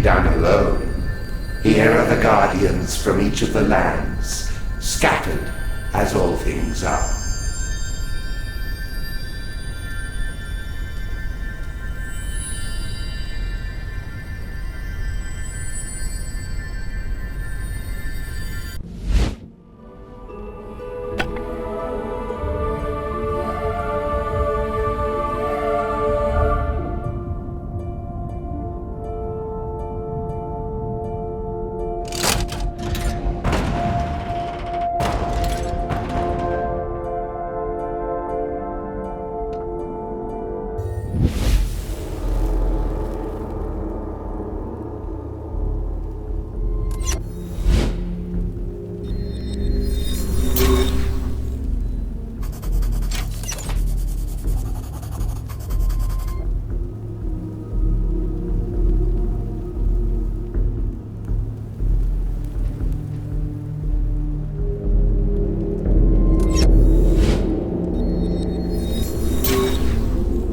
done alone. Here are the guardians from each of the lands, scattered as all things are.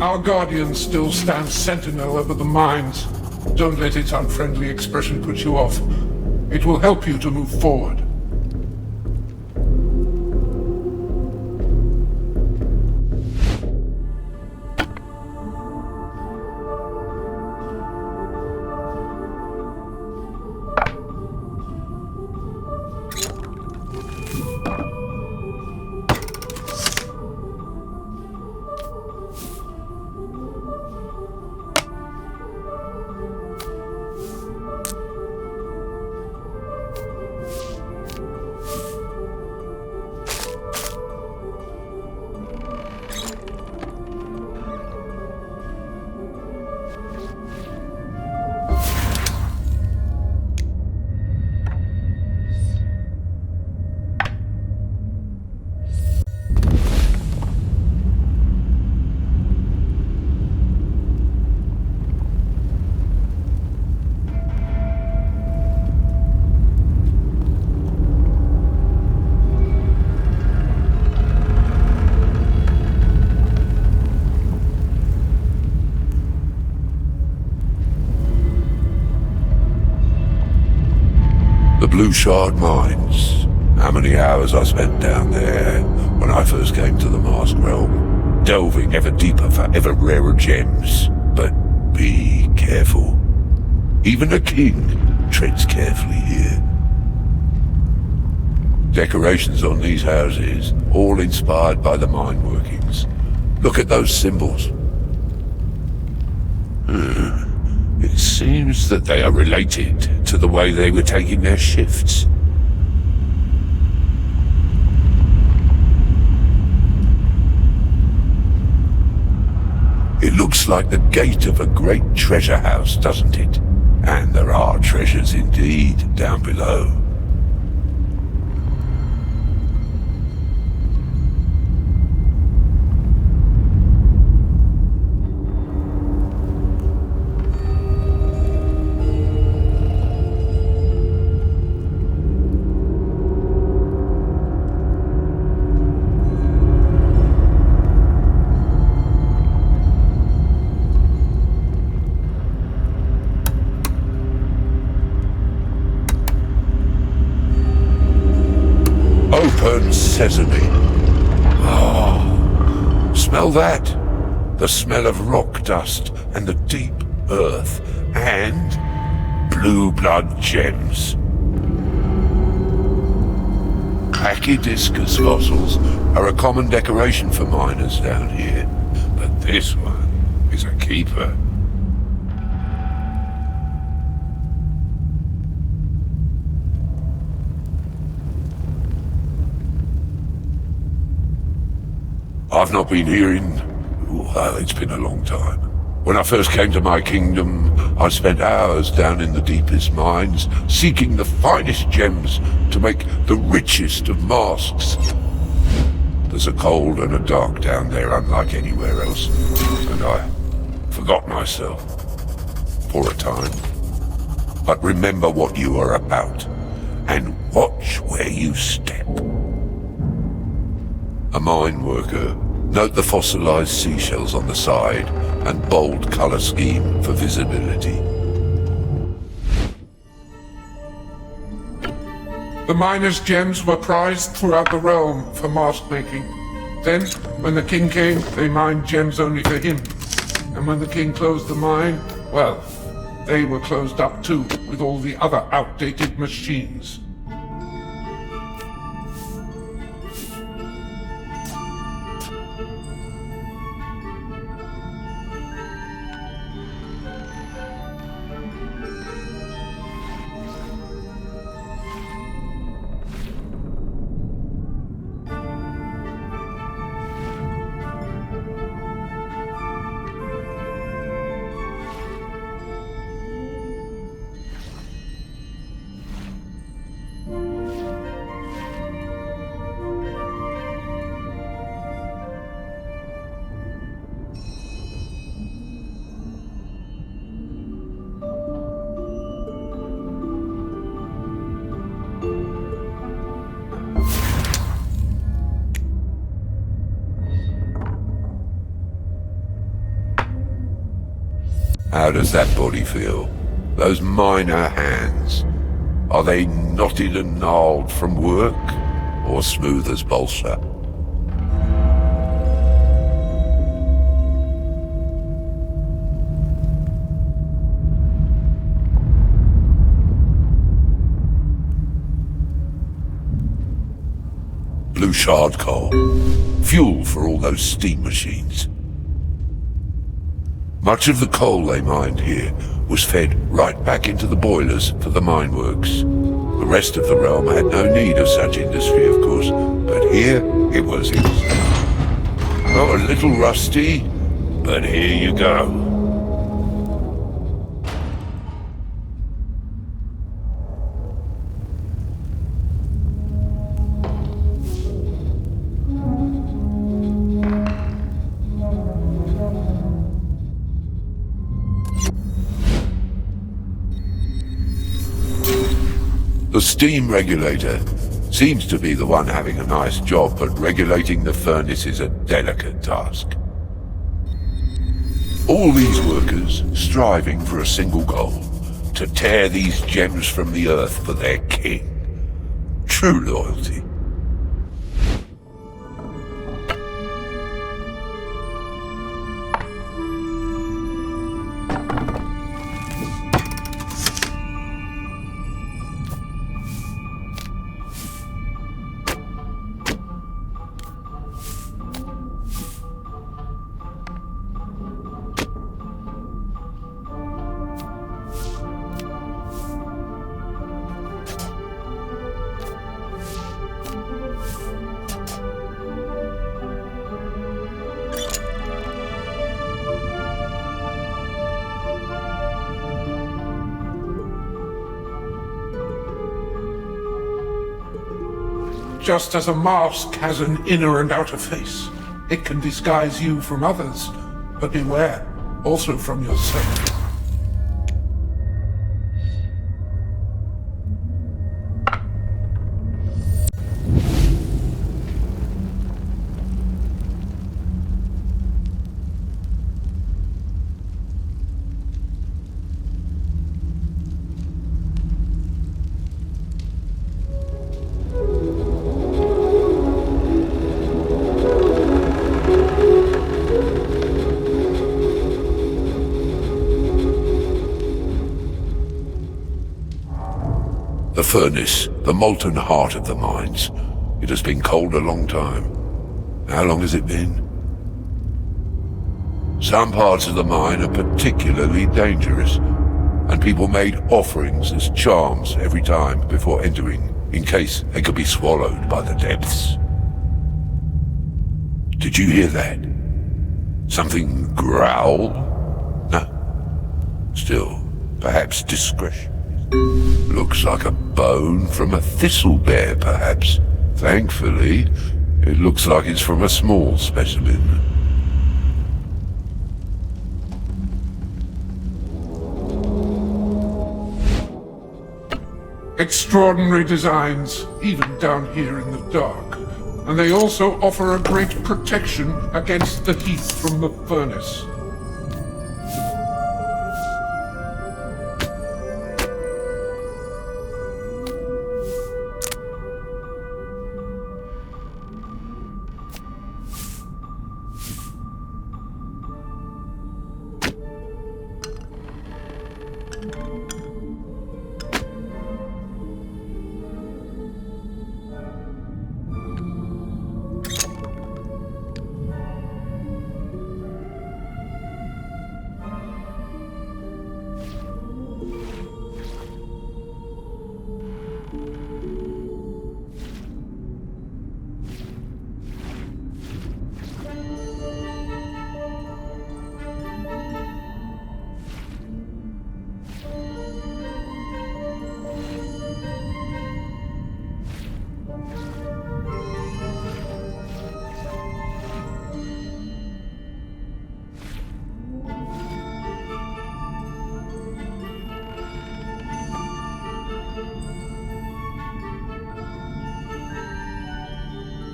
Our guardian still stands sentinel over the mines. Don't let its unfriendly expression put you off. It will help you to move forward. Blue Shard Mines. How many hours I spent down there when I first came to the Mask Realm, delving ever deeper for ever rarer gems. But be careful. Even a king treads carefully here. Decorations on these houses, all inspired by the mine workings. Look at those symbols. It seems that they are related to the way they were taking their shifts. It looks like the gate of a great treasure house, doesn't it? And there are treasures indeed down below. Open sesame. Oh, smell that? The smell of rock dust and the deep earth and blue blood gems. Brachydiscus fossils are a common decoration for miners down here, but this one is a keeper. I've not been here in... well, it's been a long time. When I first came to my kingdom, I spent hours down in the deepest mines, seeking the finest gems to make the richest of masks. There's a cold and a dark down there unlike anywhere else, and I forgot myself for a time. But remember what you are about, and watch where you step. A mine worker. Note the fossilized seashells on the side and bold color scheme for visibility. The miner's gems were prized throughout the realm for mask-making. Then, when the king came, they mined gems only for him. And when the king closed the mine, well, they were closed up too, with all the other outdated machines. How does that body feel? Those miner hands. Are they knotted and gnarled from work? Or smooth as balsa? Blue shard coal. Fuel for all those steam machines. Much of the coal they mined here was fed right back into the boilers for the mine works. The rest of the realm had no need of such industry, of course, but here it was instant. Not a little rusty, but here you go. The steam regulator seems to be the one having a nice job, but regulating the furnace is a delicate task. All these workers striving for a single goal, to tear these gems from the earth for their king. True loyalty. Just as a mask has an inner and outer face, it can disguise you from others, but beware, also from yourself. The furnace, the molten heart of the mines. It has been cold a long time. How long has it been? Some parts of the mine are particularly dangerous, and people made offerings as charms every time before entering, in case they could be swallowed by the depths. Did you hear that? Something growl? No. Still, perhaps discretion. Looks like a bone from a thistle bear, perhaps. Thankfully, it looks like it's from a small specimen. Extraordinary designs, even down here in the dark. And they also offer a great protection against the heat from the furnace.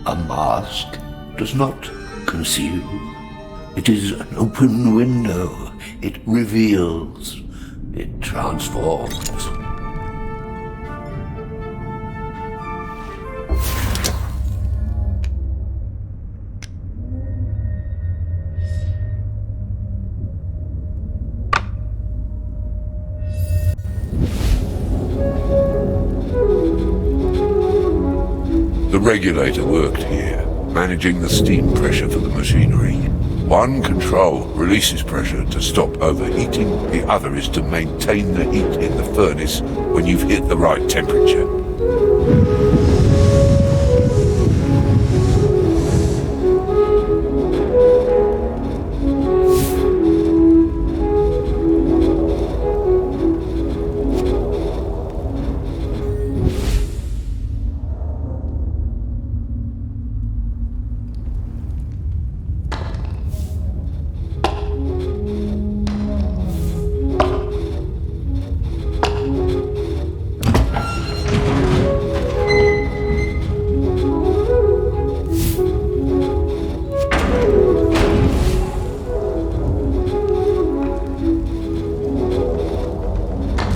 A mask does not conceal. It is an open window. It reveals. It transforms. The regulator worked here, managing the steam pressure for the machinery. One control releases pressure to stop overheating, the other is to maintain the heat in the furnace when you've hit the right temperature.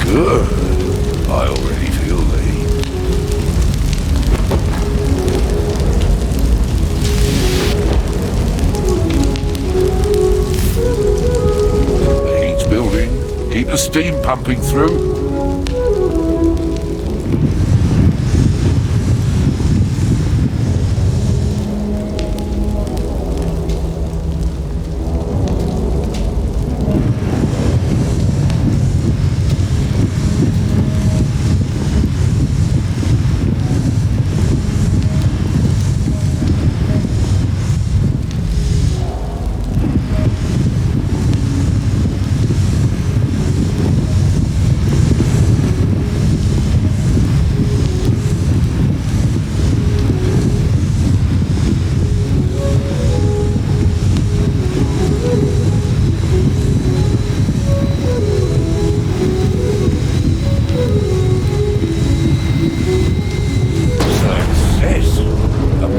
Good. I already feel the heat. The heat's building. Keep the steam pumping through.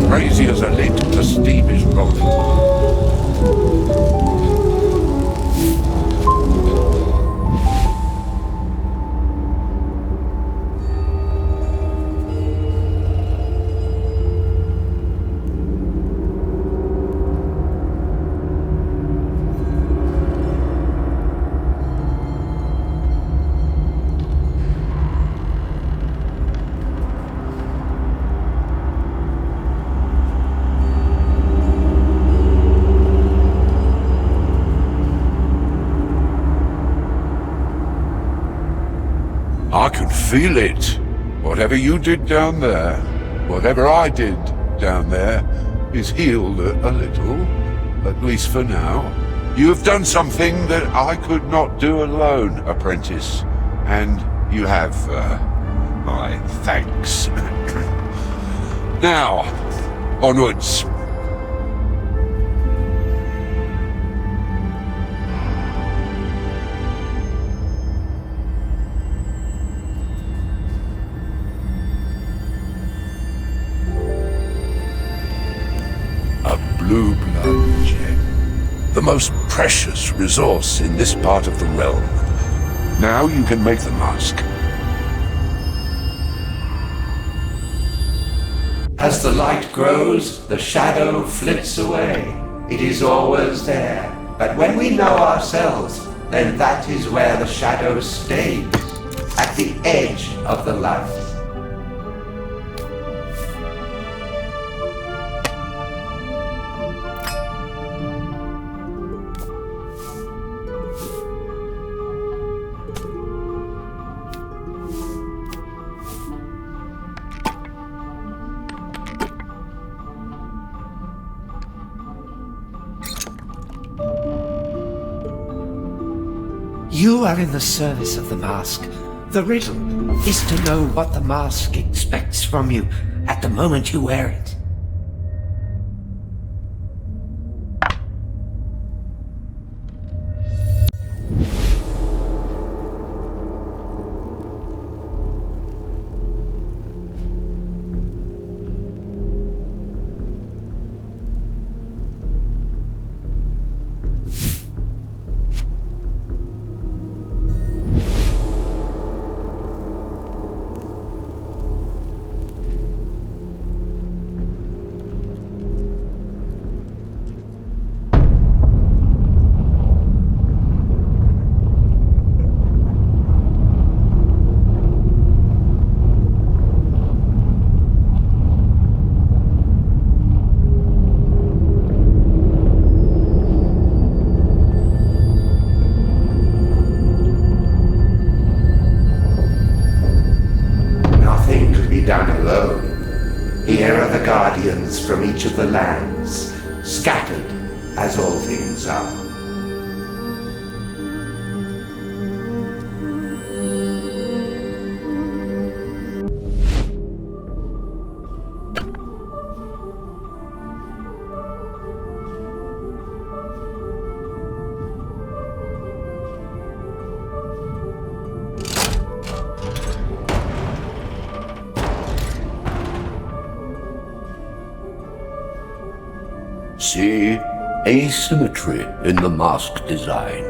Braziers are lit, the steam is rolling. I can feel it. Whatever you did down there, whatever I did down there, is healed a little, at least for now. You have done something that I could not do alone, apprentice, and you have my thanks. Now, onwards. Blue blood gem. The most precious resource in this part of the realm. Now you can make the mask. As the light grows, the shadow flits away. It is always there. But when we know ourselves, then that is where the shadow stays. At the edge of the light. You are in the service of the mask. The riddle is to know what the mask expects from you at the moment you wear it. the guardians from each of the lands, scattered as all things are. See asymmetry in the mask design.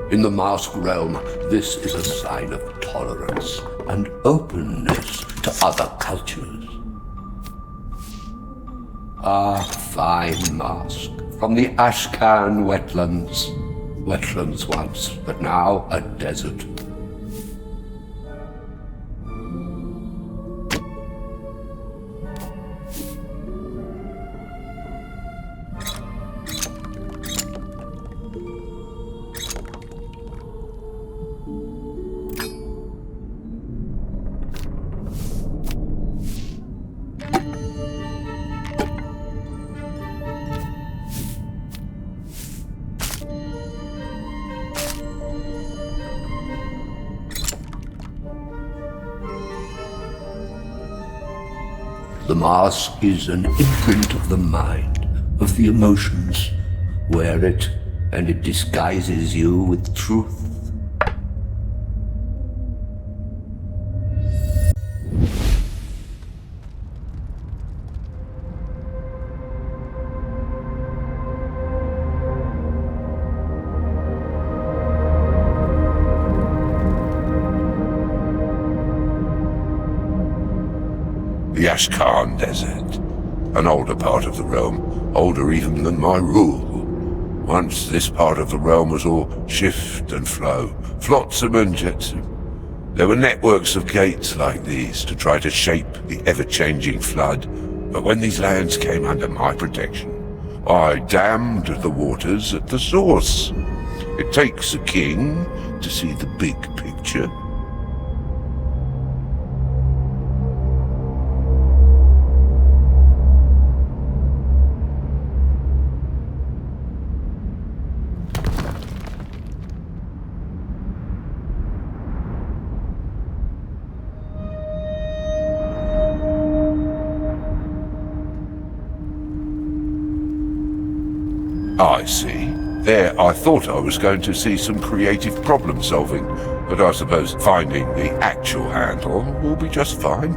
In the mask realm, this is a sign of tolerance and openness to other cultures. A fine mask from the Ashcan wetlands. Wetlands once, but now a desert. The mask is an imprint of the mind, of the emotions. Wear it, and it disguises you with truth. The Ashkan Desert. An older part of the realm, older even than my rule. Once this part of the realm was all shift and flow, flotsam and jetsam. There were networks of gates like these to try to shape the ever-changing flood, but when these lands came under my protection, I dammed the waters at the source. It takes a king to see the big picture. I see. There, I thought I was going to see some creative problem solving, but I suppose finding the actual handle will be just fine.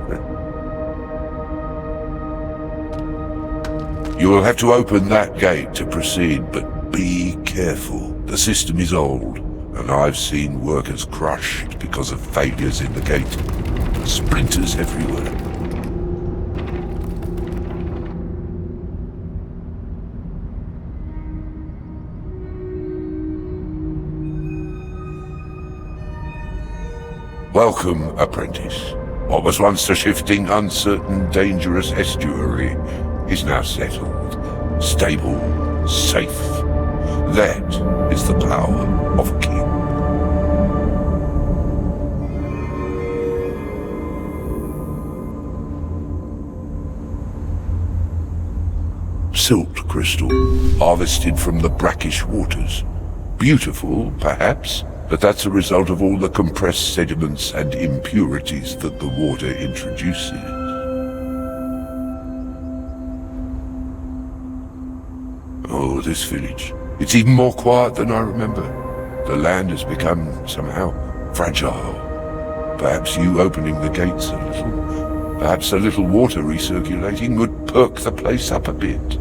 You will have to open that gate to proceed, but be careful. The system is old, and I've seen workers crushed because of failures in the gate. Splinters everywhere. Welcome, apprentice. What was once a shifting, uncertain, dangerous estuary is now settled, stable, safe. That is the power of a king. Silt crystal, harvested from the brackish waters. Beautiful, perhaps, but that's a result of all the compressed sediments and impurities that the water introduces. Oh, this village. It's even more quiet than I remember. The land has become, somehow, fragile. Perhaps you opening the gates a little, perhaps a little water recirculating would perk the place up a bit.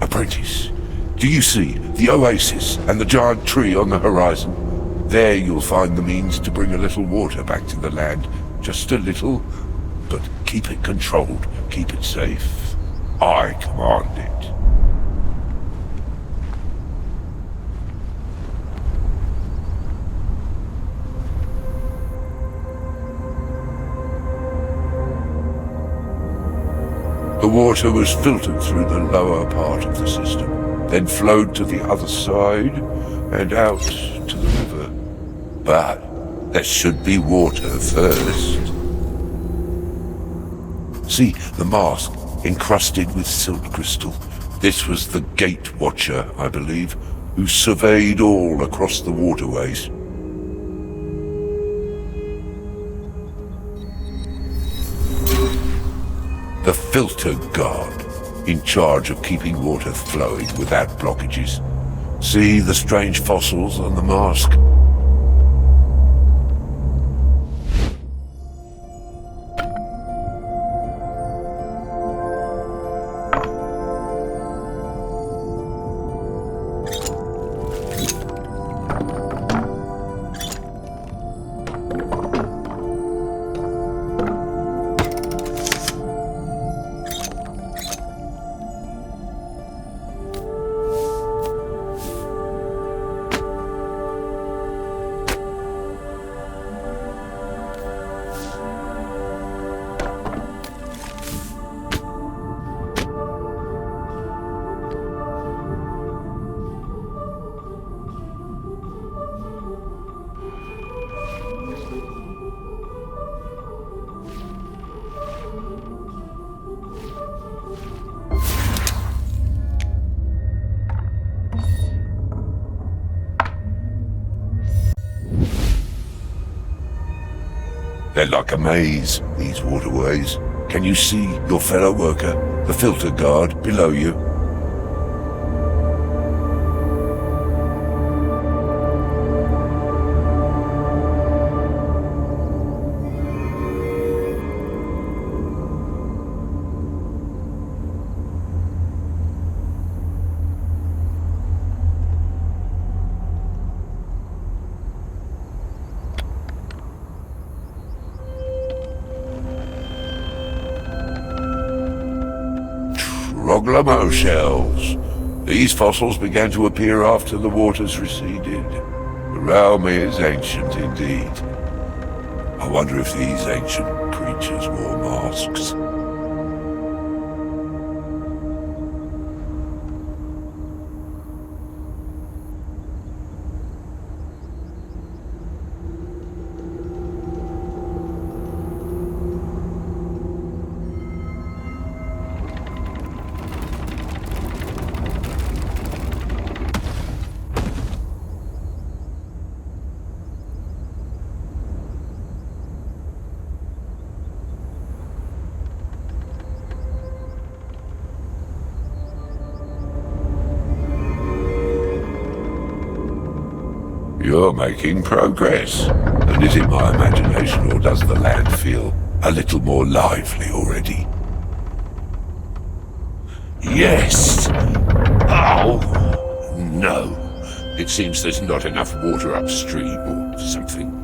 Apprentice, do you see the oasis and the giant tree on the horizon? There you'll find the means to bring a little water back to the land. Just a little, but keep it controlled, keep it safe. I command it. The water was filtered through the lower part of the system, then flowed to the other side and out to the river. But There should be water first. See, the mask, encrusted with silk crystal. This was the Gate Watcher, I believe, who surveyed all across the waterways. The Filter Guard, in charge of keeping water flowing without blockages. See the strange fossils on the mask? They're like a maze, these waterways. Can you see your fellow worker, the Filter Guard, below you? Troglamo shells. These fossils began to appear after the waters receded. The realm is ancient indeed. I wonder if these ancient creatures wore masks. You're making progress. And is it my imagination, or does the land feel a little more lively already? Yes! Oh! No. It seems there's not enough water upstream, or something.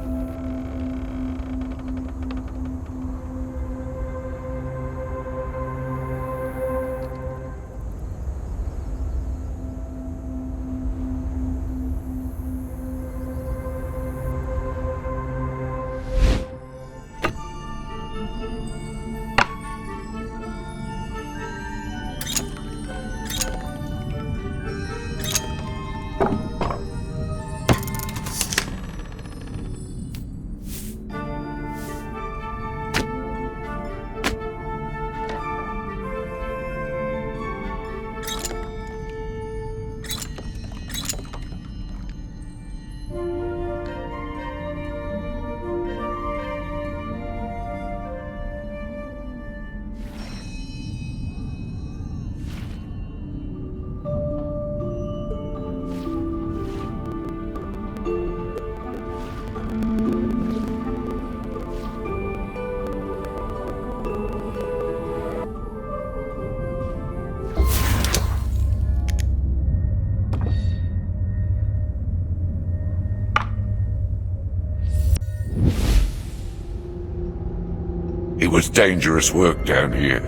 It was dangerous work down here.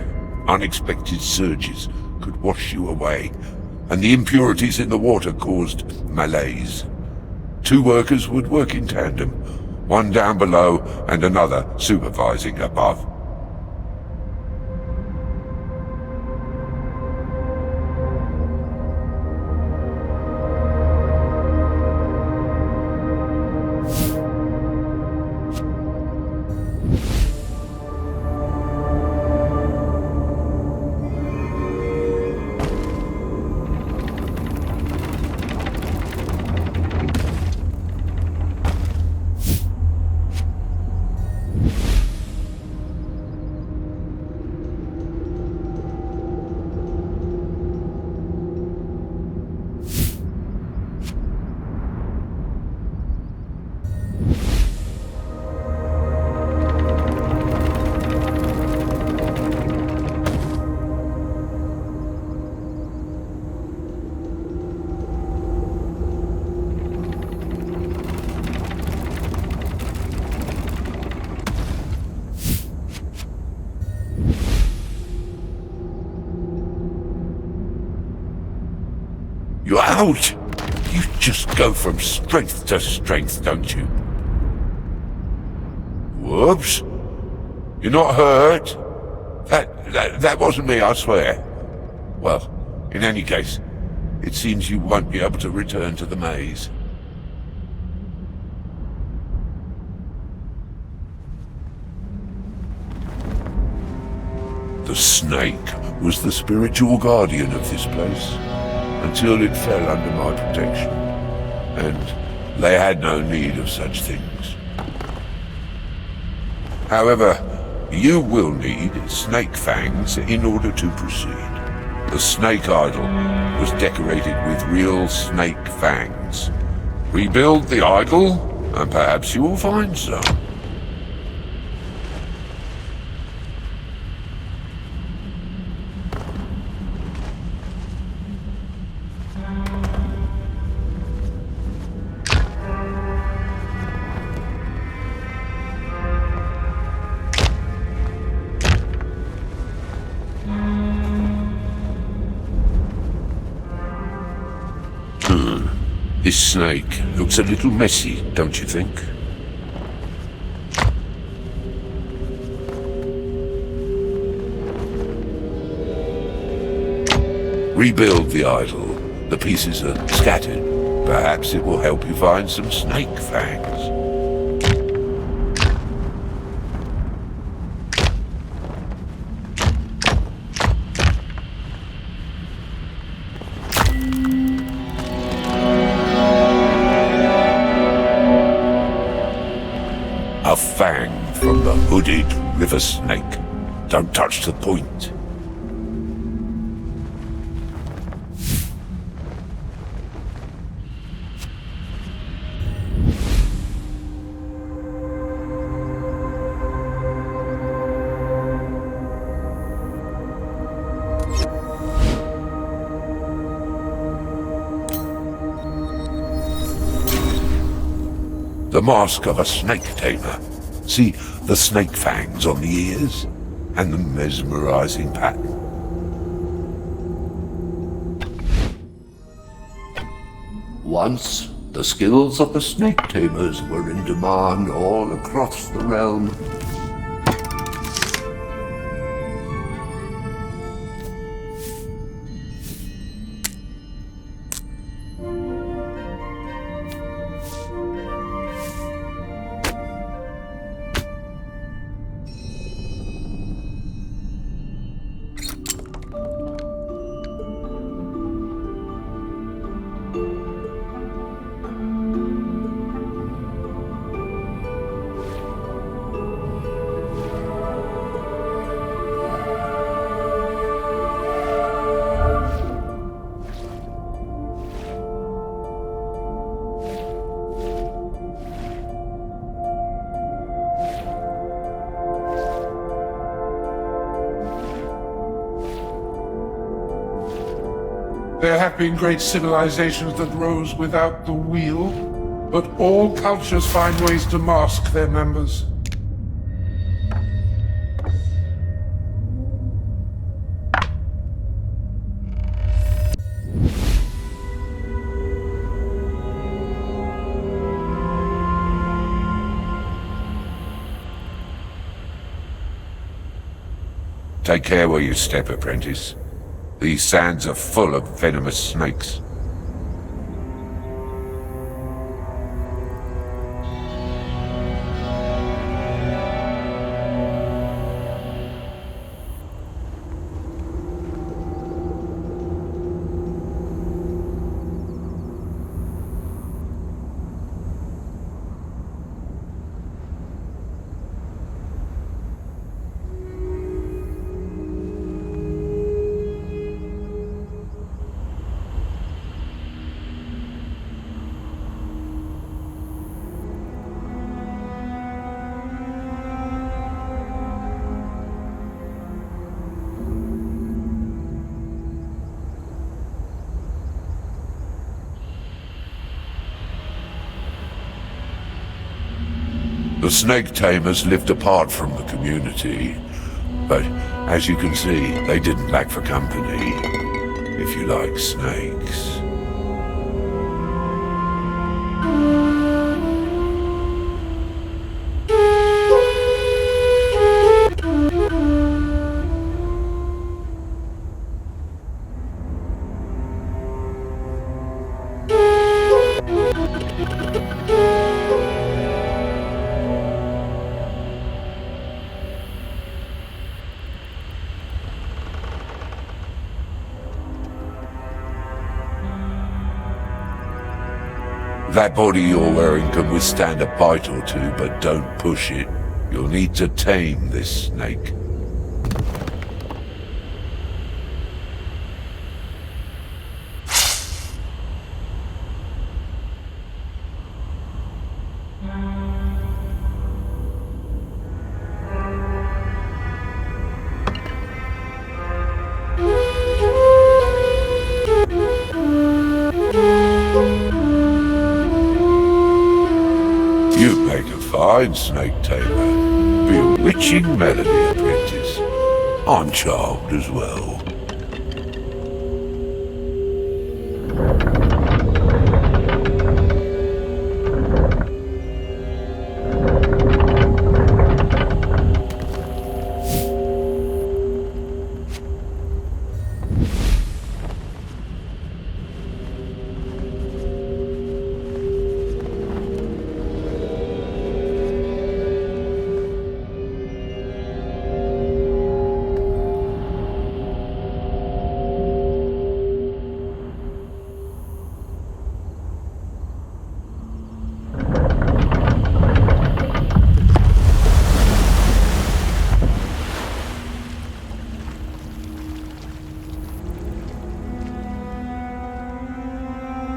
Unexpected surges could wash you away, and the impurities in the water caused malaise. 2 workers would work in tandem, one down below and another supervising above. You're out! You just go from strength to strength, don't you? Whoops! You're not hurt? That wasn't me, I swear. Well, in any case, it seems you won't be able to return to the maze. The snake was the spiritual guardian of this place, until it fell under my protection, and they had no need of such things. However, you will need snake fangs in order to proceed. The snake idol was decorated with real snake fangs. Rebuild the idol, and perhaps you will find some. This snake looks a little messy, don't you think? Rebuild the idol. The pieces are scattered. Perhaps it will help you find some snake fangs. A fang from the hooded river snake. Don't touch the point. The mask of a snake tamer. See the snake fangs on the ears? And the mesmerizing pattern. Once, the skills of the snake tamers were in demand all across the realm. There have been great civilizations that rose without the wheel, but all cultures find ways to mask their members. Take care where you step, apprentice. These sands are full of venomous snakes. The snake tamers lived apart from the community, but as you can see, they didn't lack for company, if you like snakes. That body you're wearing can withstand a bite or two, but don't push it. You'll need to tame this snake. You make a fine snake tamer. Bewitching melody, apprentice. I'm charmed as well.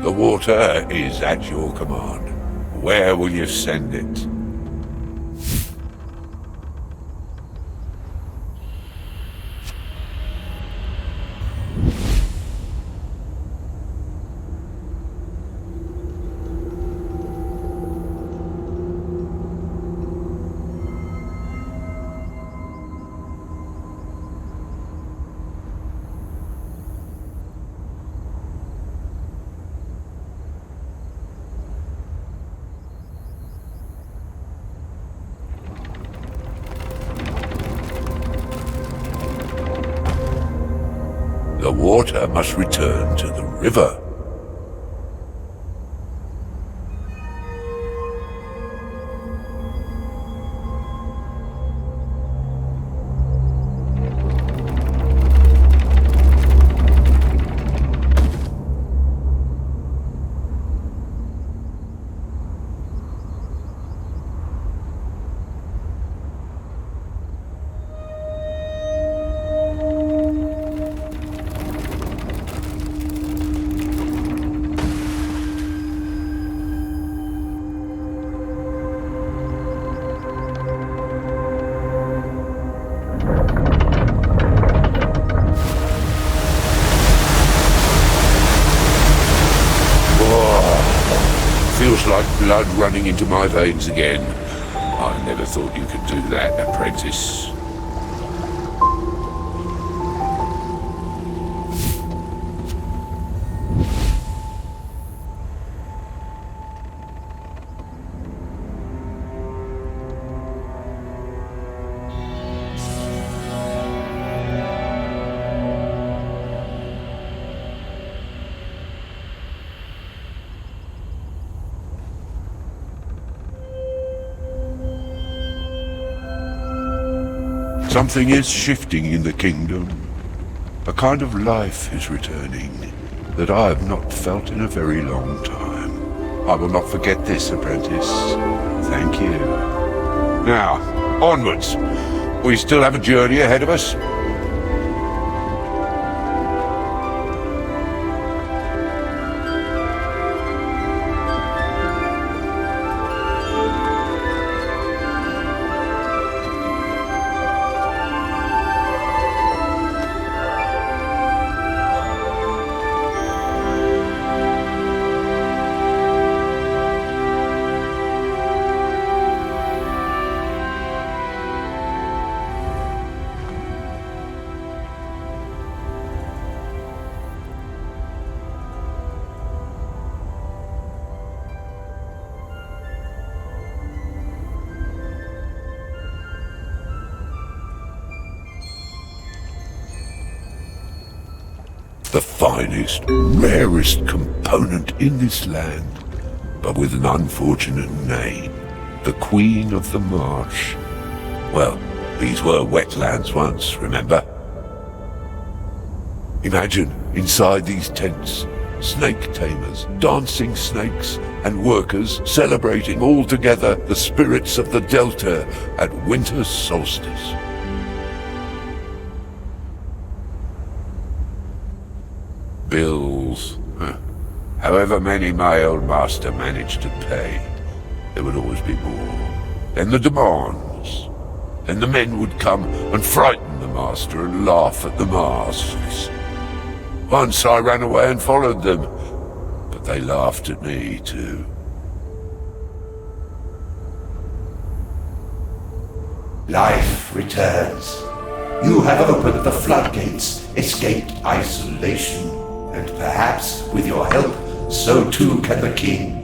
The water is at your command. Where will you send it? The water must return to the river. Feels like blood running into my veins again. I never thought you could do that, apprentice. Something is shifting in the kingdom. A kind of life is returning that I have not felt in a very long time. I will not forget this, apprentice. Thank you. Now, onwards. We still have a journey ahead of us. The finest, rarest component in this land, but with an unfortunate name. The Queen of the Marsh. Well, these were wetlands once, remember? Imagine, inside these tents, snake tamers, dancing snakes, and workers celebrating all together the spirits of the Delta at winter solstice. Bills. However many my old master managed to pay, there would always be more. Then the demands. Then the men would come and frighten the master and laugh at the masks. Once I ran away and followed them, but they laughed at me too. Life returns. You have opened the floodgates, escaped isolation, and perhaps, with your help, so too can the king.